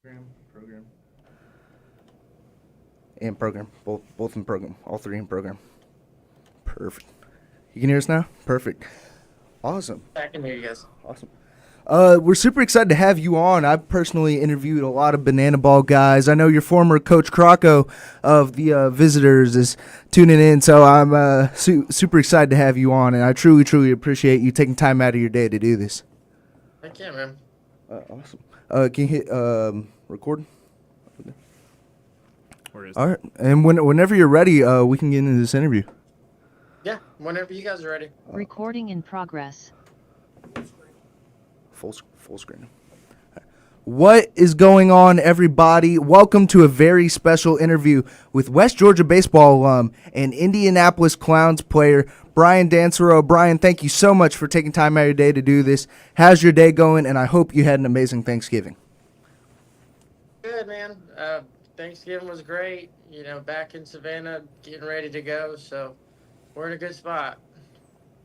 Program, and program. Both in program. All three in program. Perfect. You can hear us now? Perfect. Awesome. I can hear you guys. Awesome. We're super excited to have you on. I've personally interviewed a lot of banana ball guys. I know your former coach Crocco of the Visitors is tuning in, so I'm super excited to have you on, and I truly, truly appreciate you taking time out of your day to do this. I can, man. Awesome. Can you hit record? Where is All it? right. And whenever you're ready, we can get into this interview. Yeah, whenever you guys are ready. Recording in progress. Full screen. What is going on, everybody? Welcome to a very special interview with West Georgia baseball alum and Indianapolis Clowns player Brian Dansereau. Brian, thank you so much for taking time out of your day to do this. How's your day going? And I hope you had an amazing Thanksgiving. Good, man. Thanksgiving was great. Back in Savannah, getting ready to go. So we're in a good spot.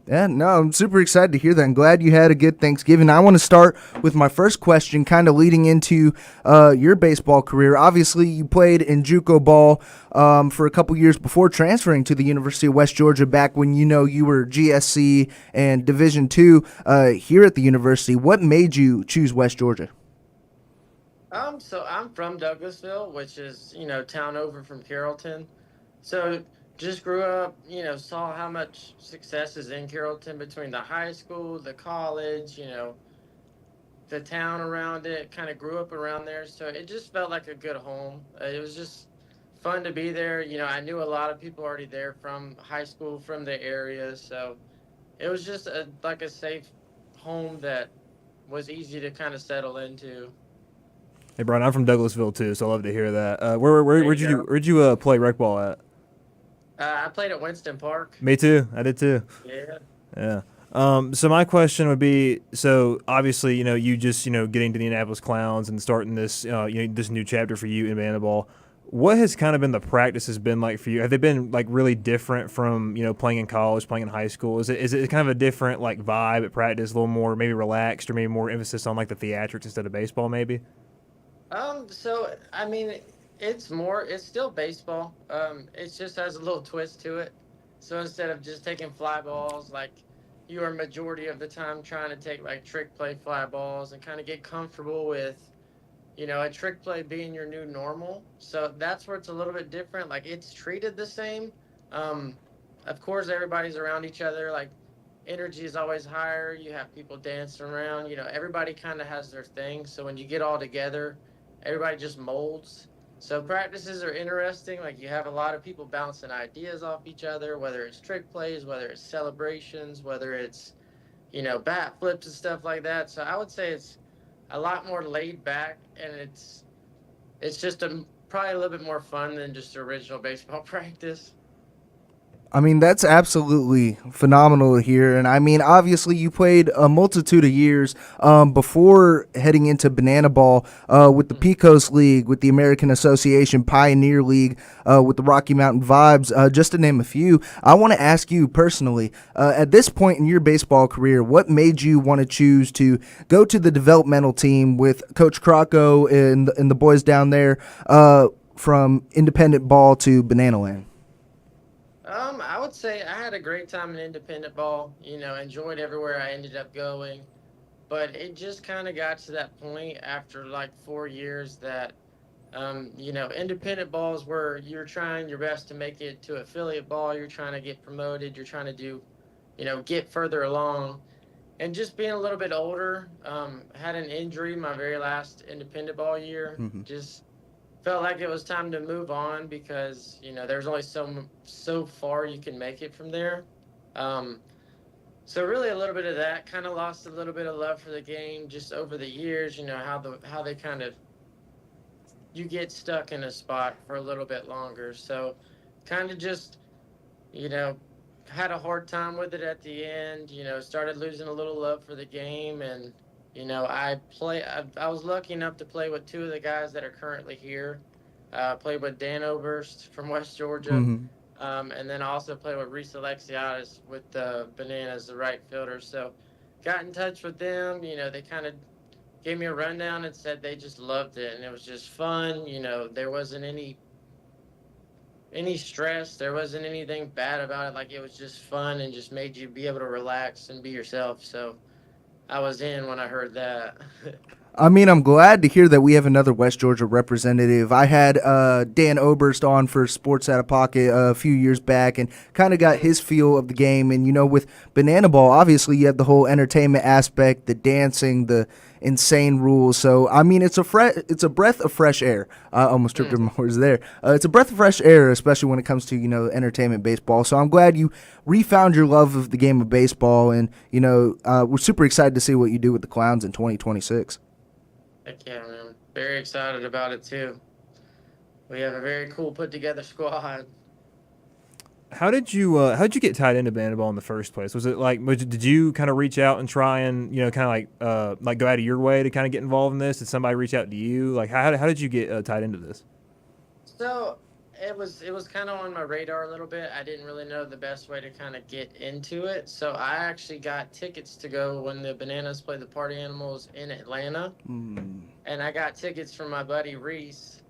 Yeah, no, I'm super excited to hear that. I'm glad you had a good Thanksgiving. I want to start with my first question, kind of leading into your baseball career. Obviously, you played in JUCO ball for a couple years before transferring to the University of West Georgia back when you were GSC and Division II here at the university. What made you choose West Georgia? So I'm from Douglasville, which is, town over from Carrollton. So just grew up, saw how much success is in Carrollton between the high school, the college, the town around it, kind of grew up around there. So it just felt like a good home. It was just fun to be there. I knew a lot of people already there from high school, from the area. So it was just like a safe home that was easy to kind of settle into. Hey, Brian, I'm from Douglasville too, so I love to hear that. Where There you go. where'd you play rec ball at? I played at Winston Park. Me too. I did too. Yeah. Yeah. So my question would be, so obviously, you just, getting to the Indianapolis Clowns and starting this, this new chapter for you in Bandaball. What has kind of been the practices been like for you? Have they been like really different from, playing in college, playing in high school? Is it kind of a different like vibe at practice, a little more maybe relaxed or maybe more emphasis on like the theatrics instead of baseball maybe? So I mean, it's still baseball. It just has a little twist to it. So instead of just taking fly balls, like you are majority of the time trying to take like trick play fly balls and kind of get comfortable with, a trick play being your new normal. So that's where it's a little bit different. Like it's treated the same. Um, of course, everybody's around each other. Like energy is always higher. You have people dancing around. Everybody kind of has their thing. So when you get all together, everybody just molds. So practices are interesting. Like you have a lot of people bouncing ideas off each other, whether it's trick plays, whether it's celebrations, whether it's bat flips and stuff like that. So I would say it's a lot more laid back, and it's just probably a little bit more fun than just original baseball practice. I mean, that's absolutely phenomenal to hear. And I mean, obviously, you played a multitude of years before heading into Banana Ball with the Pecos League, with the American Association Pioneer League, with the Rocky Mountain Vibes, just to name a few. I want to ask you personally, at this point in your baseball career, what made you want to choose to go to the developmental team with Coach Crocco and the boys down there from independent ball to Banana Land? I would say I had a great time in independent ball. Enjoyed everywhere I ended up going, but it just kind of got to that point after like 4 years that, independent balls where you're trying your best to make it to affiliate ball. You're trying to get promoted. You're trying to do, get further along, and just being a little bit older. Had an injury my very last independent ball year. Mm-hmm. Just felt like it was time to move on because there's only so far you can make it from there. Um, so really a little bit of that, kind of lost a little bit of love for the game just over the years. How they kind of you get stuck in a spot for a little bit longer. So kind of just you know had a hard time with it at the end. Started losing a little love for the game, and I was lucky enough to play with two of the guys that are currently here. Played with Dan Oberst from West Georgia, Mm-hmm. and then I also played with Reese Alexiadis with the Bananas, the right fielder. So got in touch with them. They kind of gave me a rundown and said they just loved it and it was just fun. There wasn't any stress. There wasn't anything bad about it. Like it was just fun and just made you be able to relax and be yourself. So I was in when I heard that. I mean, I'm glad to hear that we have another West Georgia representative. I had Dan Oberst on for Sports Out of Pocket a few years back and kind of got his feel of the game. And, with Banana Ball, obviously you have the whole entertainment aspect, the dancing, the insane rules. So, I mean, it's a breath of fresh air. I almost tripped over my words there. It's a breath of fresh air, especially when it comes to, entertainment baseball. So I'm glad you refound your love of the game of baseball. And, we're super excited to see what you do with the Clowns in 2026. Heck yeah, man. Very excited about it too. We have a very cool put together squad. How'd you get tied into Banana Ball in the first place? Was it like did you kind of reach out and try and kind of like go out of your way to kind of get involved in this? Did somebody reach out to you? Like how did you get tied into this? So it was kind of on my radar a little bit. I didn't really know the best way to kind of get into it. So I actually got tickets to go when the Bananas played the Party Animals in Atlanta. And I got tickets from my buddy Reese.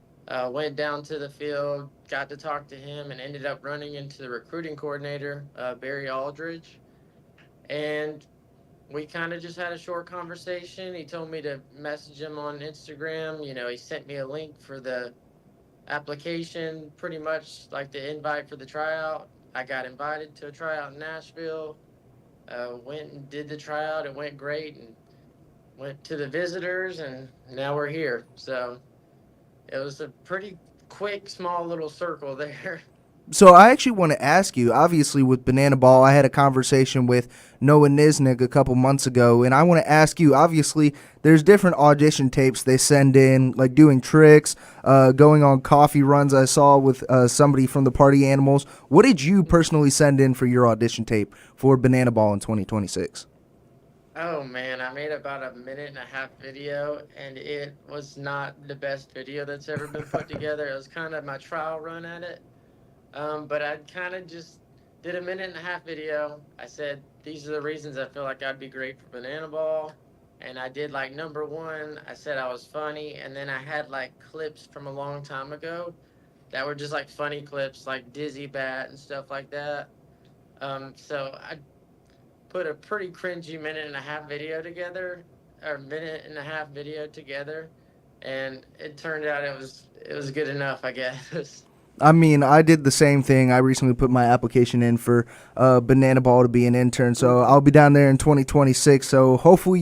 Went down to the field, got to talk to him, and ended up running into the recruiting coordinator, Barry Aldridge. And we kind of just had a short conversation. He told me to message him on Instagram. He sent me a link for the application, pretty much like the invite for the tryout. I got invited to a tryout in Nashville. Went and did the tryout. It went great, and went to the visitors, and now we're here. So it was a pretty quick, small little circle there. So I actually want to ask you, obviously with Banana Ball, I had a conversation with Noah Nisnik a couple months ago, and I want to ask you, obviously there's different audition tapes they send in, like doing tricks, going on coffee runs I saw with somebody from the Party Animals. What did you personally send in for your audition tape for Banana Ball in 2026? Oh man, I made about a minute and a half video, and it was not the best video that's ever been put together. It was kind of my trial run at it. But I kind of just did a minute and a half video. I said, these are the reasons I feel like I'd be great for Banana Ball. And I did like number one, I said I was funny. And then I had like clips from a long time ago that were just like funny clips, like Dizzy Bat and stuff like that. So I put a pretty cringy minute and a half video together, or minute and a half video together. And it turned out it was good enough, I guess. I mean, I did the same thing. I recently put my application in for Banana Ball to be an intern, so I'll be down there in 2026. So hopefully,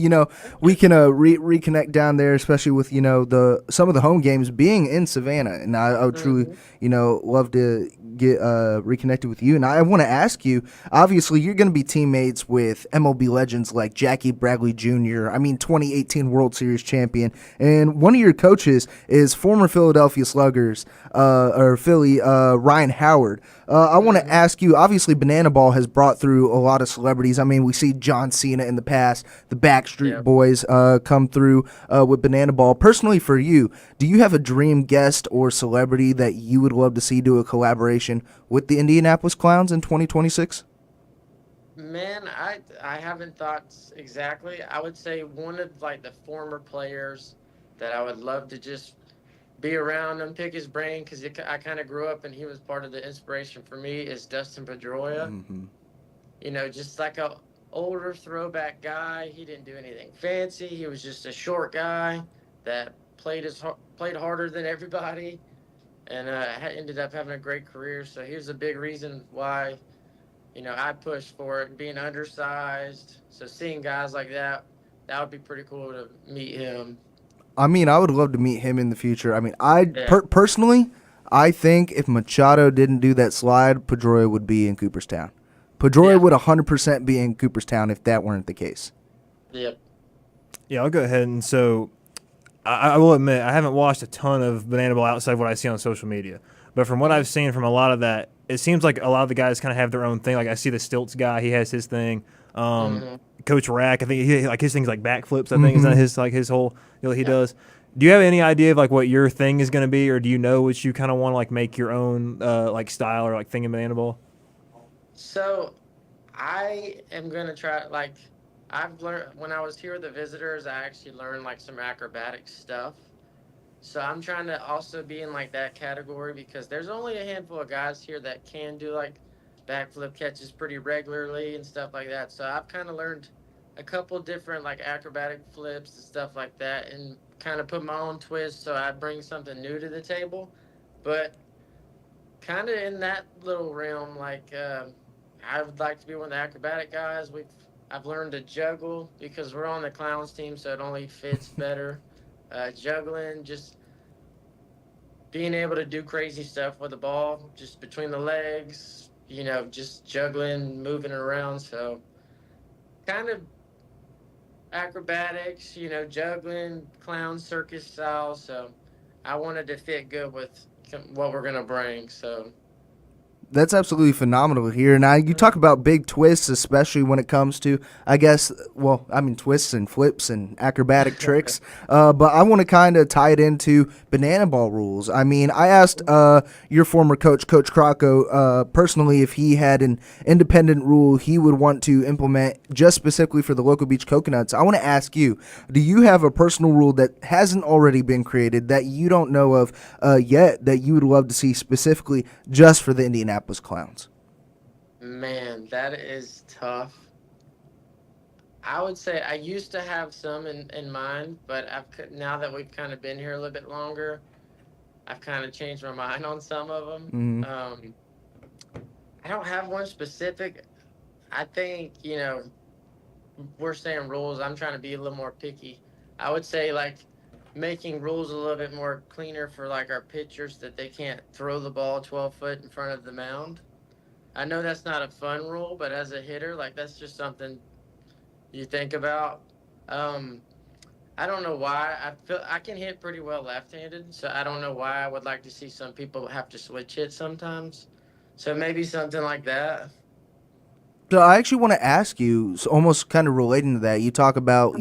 we can reconnect down there, especially with some of the home games being in Savannah. And I would truly, love to get reconnected with you. And I want to ask you, obviously, you're going to be teammates with MLB legends like Jackie Bradley Jr. 2018 World Series champion, and one of your coaches is former Philadelphia Sluggers or Philly. Ryan Howard. I want to ask you, obviously Banana Ball has brought through a lot of celebrities. We see John Cena in the past, the Backstreet Boys come through with Banana Ball. Personally for you, do you have a dream guest or celebrity that you would love to see do a collaboration with the Indianapolis Clowns in 2026? Man, I haven't thought exactly. I would say one of like the former players that I would love to just be around and pick his brain, because I kind of grew up and he was part of the inspiration for me, is Dustin Pedroia. Just like a older throwback guy. He didn't do anything fancy. He was just a short guy that played harder than everybody, and ended up having a great career. So here's a big reason why I pushed for it, being undersized. So seeing guys like that would be pretty cool to meet him. I would love to meet him in the future. Yeah. Personally, I think if Machado didn't do that slide, Pedroia would be in Cooperstown. Pedroia would 100% be in Cooperstown if that weren't the case. Yep. Yeah, I'll go ahead. And so I will admit, I haven't watched a ton of Banana Ball outside of what I see on social media. But from what I've seen from a lot of that, it seems like a lot of the guys kind of have their own thing. Like I see the Stilts guy, he has his thing. Coach Rack, I think his thing's like backflips. I think is that his whole he does. Do you have any idea of like what your thing is going to be, or do you know what you kind of want to like make your own like style or like thing in Banana Ball? So I am gonna try I've learned when I was here with the visitors, I actually learned like some acrobatic stuff. So I'm trying to also be in like that category because there's only a handful of guys here that can do like backflip catches pretty regularly and stuff like that. So I've kind of learned a couple different like acrobatic flips and stuff like that and kind of put my own twist so I bring something new to the table. But kind of in that little realm, like I would like to be one of the acrobatic guys. I've learned to juggle because we're on the clowns team, so it only fits better. Juggling, just being able to do crazy stuff with the ball, just between the legs, just juggling, moving around. So kind of acrobatics, juggling, clown circus style. So I wanted to fit good with what we're gonna bring. So That's absolutely phenomenal here. Now, you talk about big twists, especially when it comes to, I guess, well, I mean, twists and flips and acrobatic tricks. But I want to kind of tie it into banana ball rules. I mean, I asked your former coach, Coach Crocco, personally, if he had an independent rule he would want to implement just specifically for the local beach coconuts. I want to ask you, do you have a personal rule that hasn't already been created that you don't know of yet that you would love to see specifically just for the Indianapolis Clowns? man, that is tough. I would say I used to have some in mind, but now that we've kind of been here a little bit longer, I've kind of changed my mind on some of them. Mm-hmm. I don't have one specific. I think, we're saying rules. I'm trying to be a little more picky. I would say like making rules a little bit more cleaner for like our pitchers that they can't throw the ball 12 foot in front of the mound. I know that's not a fun rule, but as a hitter, like that's just something you think about. Um, I don't know why. I feel I can hit pretty well left-handed, so I don't know why I would like to see some people have to switch hit sometimes. So maybe something like that. So I actually want to ask you, almost kind of relating to that. You talk about,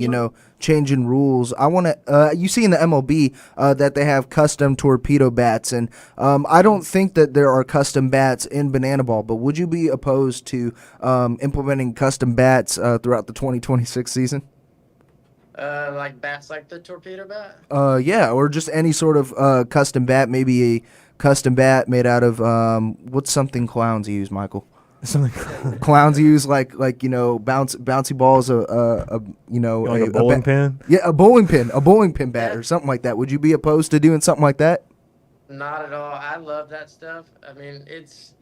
changing rules. I want to. You see in the MLB that they have custom torpedo bats, and I don't think that there are custom bats in banana ball. But would you be opposed to implementing custom bats throughout the 2026 season? Like bats like the torpedo bat. Yeah, or just any sort of custom bat. Maybe a custom bat made out of what's something clowns use, Michael? Something Clowns use bouncy balls, like a bowling pin. Yeah, a bowling pin bat or something like that. Would you be opposed to doing something like that? Not at all. I love that stuff. I mean, it's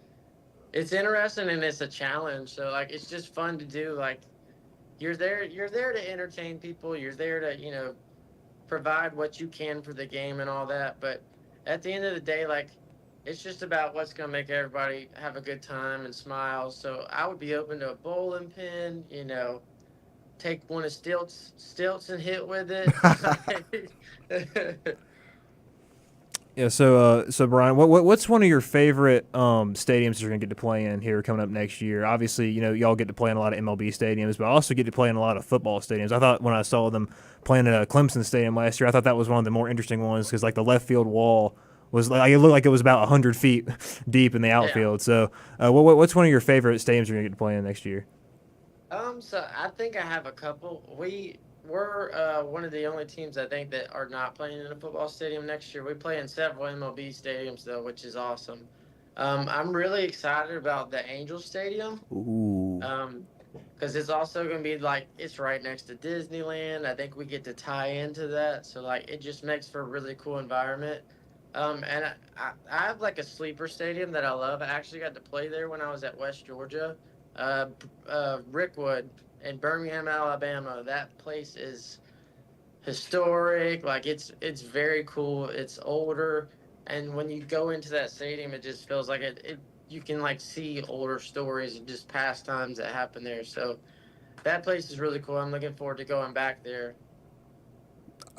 interesting and it's a challenge. So like it's just fun to do. Like you're there to entertain people. You're there to, provide what you can for the game and all that. But at the end of the day, like it's just about what's gonna make everybody have a good time and smile. So I would be open to a bowling pin, take one of stilts and hit with it. Yeah. So Brian, what's one of your favorite stadiums you're gonna get to play in here coming up next year? Obviously, y'all get to play in a lot of MLB stadiums, but also get to play in a lot of football stadiums. I thought when I saw them playing at Clemson Stadium last year, I thought that was one of the more interesting ones because like the left field wall was like it looked like it was about 100 feet deep in the Yeah. outfield. So, what's one of your favorite stadiums you're gonna get to play in next year? So I think I have a couple. We're one of the only teams I think that are not playing in a football stadium next year. We play in several MLB stadiums though, which is awesome. I'm really excited about the Angel Stadium. Ooh. Because it's also going to be like it's right next to Disneyland. I think we get to tie into that, so like it just makes for a really cool environment. And I have like a sleeper stadium that I love. I actually got to play there when I was at West Georgia, Rickwood in Birmingham, Alabama. That place is historic. Like it's very cool. It's older, and when you go into that stadium, it just feels like it you can like see older stories and just past times that happened there. So that place is really cool. I'm looking forward to going back there.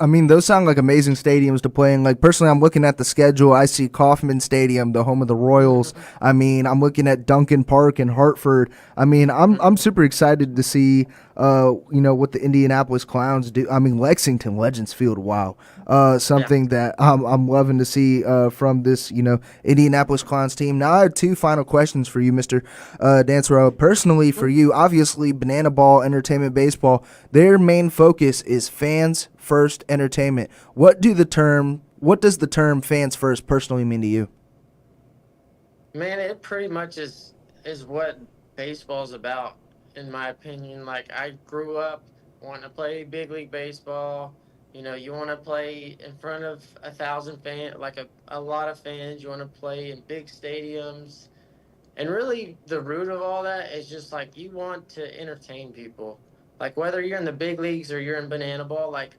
I mean, those sound like amazing stadiums to play in. Like, personally, I'm looking at the schedule. I see Kauffman Stadium, the home of the Royals. I mean, I'm looking at Duncan Park in Hartford. I mean, I'm super excited to see, what the Indianapolis Clowns do. I mean, Lexington Legends Field, wow. Yeah. Something that I'm loving to see from this, Indianapolis Clowns team. Now, I have two final questions for you, Mr. Dansereau. Personally, for you, obviously, Banana Ball, Entertainment Baseball, their main focus is fans first entertainment. What does the term fans first personally mean to you? Man, it pretty much is what baseball's about, in my opinion. Like I grew up wanting to play big league baseball. You want to play in front of 1,000 fans, like a lot of fans. You want to play in big stadiums. And really, the root of all that is just like you want to entertain people. Like whether you're in the big leagues or you're in banana ball, like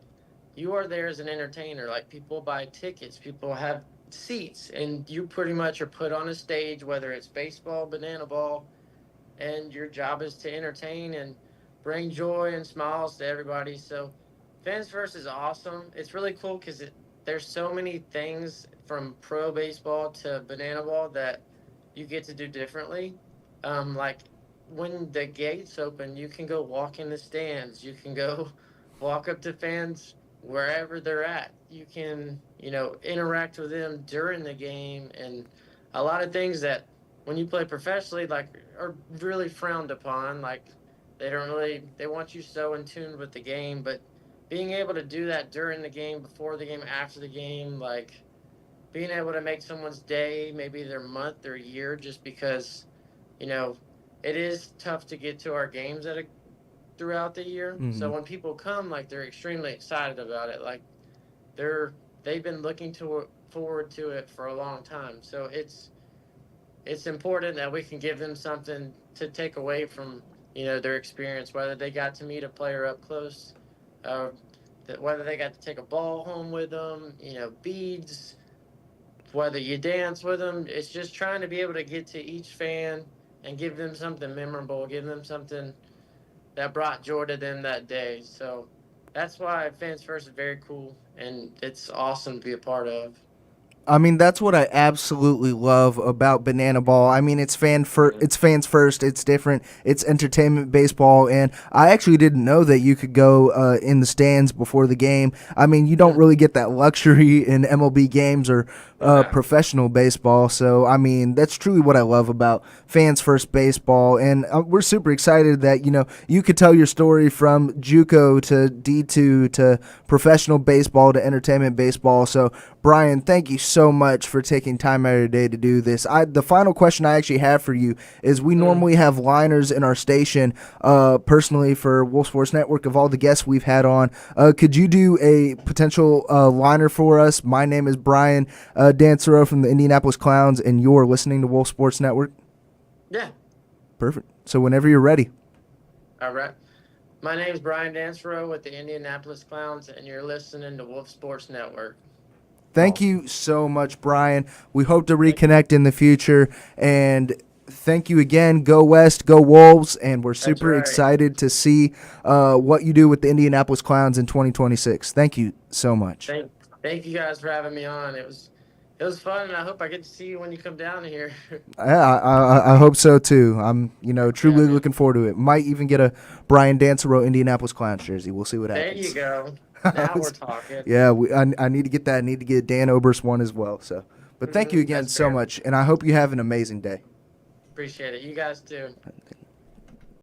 you are there as an entertainer. Like people buy tickets, people have seats, and you pretty much are put on a stage, whether it's baseball, banana ball, and your job is to entertain and bring joy and smiles to everybody. So, Fans First is awesome. It's really cool because there's so many things from pro baseball to banana ball that you get to do differently. Like when the gates open, you can go walk in the stands. You can go walk up to fans wherever they're at. You can, interact with them during the game and a lot of things that when you play professionally, like are really frowned upon. Like they want you so in tune with the game, but being able to do that during the game, before the game, after the game, like being able to make someone's day, maybe their month, their year, just because, you know, it is tough to get to our games throughout the year. So Mhm. when people come, like they're extremely excited about it. Like they've been looking to forward to it for a long time. So it's important that we can give them something to take away from their experience, whether they got to meet a player up close, uh, whether they got to take a ball home with them, beads, whether you dance with them. It's just trying to be able to get to each fan and give them something memorable, give them something that brought joy to them that day. So that's why Fans First is very cool and it's awesome to be a part of. I mean, that's what I absolutely love about Banana Ball. I mean, Mhm. it's fans first. It's different. It's entertainment baseball, and I actually didn't know that you could go in the stands before the game. I mean, you don't really get that luxury in MLB games or Yeah. professional baseball. So, I mean, that's truly what I love about fans first baseball, and we're super excited that you could tell your story from JUCO to D2 to professional baseball to entertainment baseball. So, Brian, thank you so much for taking time out of your day to do this. The final question I actually have for you is we Mm. normally have liners in our station, personally for Wolf Sports Network of all the guests we've had on. Could you do a potential liner for us? My name is Brian Dansereau from the Indianapolis Clowns, and you're listening to Wolf Sports Network. Yeah. Perfect. So whenever you're ready. All right. My name is Brian Dansereau with the Indianapolis Clowns, and you're listening to Wolf Sports Network. Thank you so much, Brian. We hope to Thank- reconnect in the future. And thank you again. Go West, go Wolves. And we're That's super right. excited to see what you do with the Indianapolis Clowns in 2026. Thank you so much. Thank, thank you guys for having me on. It was fun, and I hope I get to see you when you come down here. Yeah, I hope so too. I'm, Yeah, truly man. looking forward to it. Might even get a Brian Dansereau Indianapolis Clowns jersey. We'll see what There you happens. go. Now we're talking. Yeah, I need to get that. I need to get Dan Oberst one as well. So, but thank you again That's so fair. much, and I hope you have an amazing day. Appreciate it. You guys too.